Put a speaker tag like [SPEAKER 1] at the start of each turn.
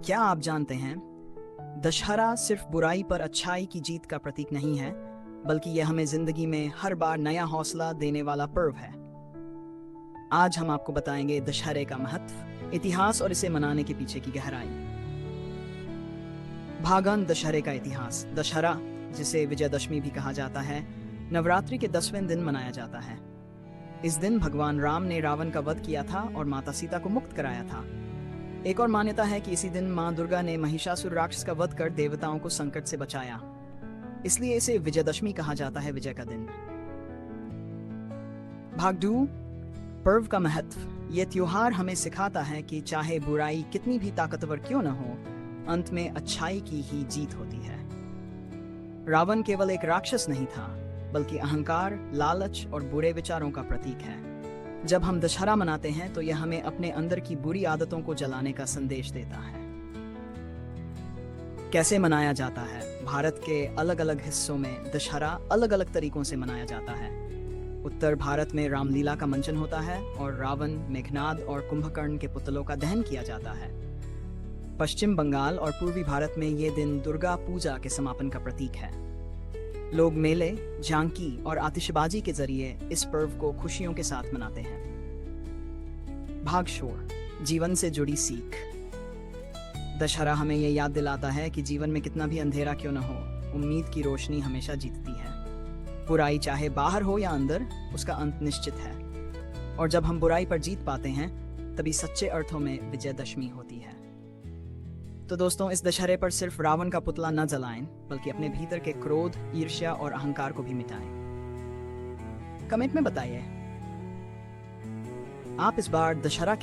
[SPEAKER 1] क्या आप जानते हैं, दशहरा सिर्फ बुराई पर अच्छाई की जीत का प्रतीक नहीं है, बल्कि यह हमें जिंदगी में हर बार नया हौसला देने वाला पर्व है। आज हम आपको बताएंगे दशहरे का महत्व, इतिहास और इसे मनाने के पीछे की गहराई। भागन दशहरे का इतिहास। दशहरा, जिसे विजयदशमी भी कहा जाता है, नवरात्रि के 10वें दिन मनाया जाता है। इस दिन भगवान राम ने रावण का वध किया था और माता सीता को मुक्त कराया था। एक और मान्यता है कि इसी दिन मां दुर्गा ने महिषासुर राक्षस का वध कर देवताओं को संकट से बचाया, इसलिए इसे विजयदशमी कहा जाता है, विजय का दिन। भाग 2, पर्व का महत्व। ये त्योहार हमें सिखाता है कि चाहे बुराई कितनी भी ताकतवर क्यों न हो, अंत में अच्छाई की ही जीत होती है। रावण केवल एक राक्षस नहीं था, बल्कि अहंकार, लालच और बुरे विचारों का प्रतीक है। जब हम दशहरा मनाते हैं तो यह हमें अपने अंदर की बुरी आदतों को जलाने का संदेश देता है। कैसे मनाया जाता है? भारत के अलग अलग हिस्सों में दशहरा अलग अलग तरीकों से मनाया जाता है। उत्तर भारत में रामलीला का मंचन होता है और रावण, मेघनाद और कुंभकर्ण के पुतलों का दहन किया जाता है। पश्चिम बंगाल और पूर्वी भारत में ये दिन दुर्गा पूजा के समापन का प्रतीक है। लोग मेले, झांकी और आतिशबाजी के जरिए इस पर्व को खुशियों के साथ मनाते हैं। भाग 4, जीवन से जुड़ी सीख। दशहरा हमें यह याद दिलाता है कि जीवन में कितना भी अंधेरा क्यों न हो, उम्मीद की रोशनी हमेशा जीतती है। बुराई चाहे बाहर हो या अंदर, उसका अंत निश्चित है। और जब हम बुराई पर जीत पाते हैं, तभी सच्चे अर्थों में विजयदशमी होती है। तो दोस्तों, इस दशहरे पर सिर्फ रावण का पुतला न जलाएं, बल्कि अपने भीतर के क्रोध, ईर्ष्या और अहंकार को भी मिटाएं। कमेंट में बताइए, आप इस बार दशहरा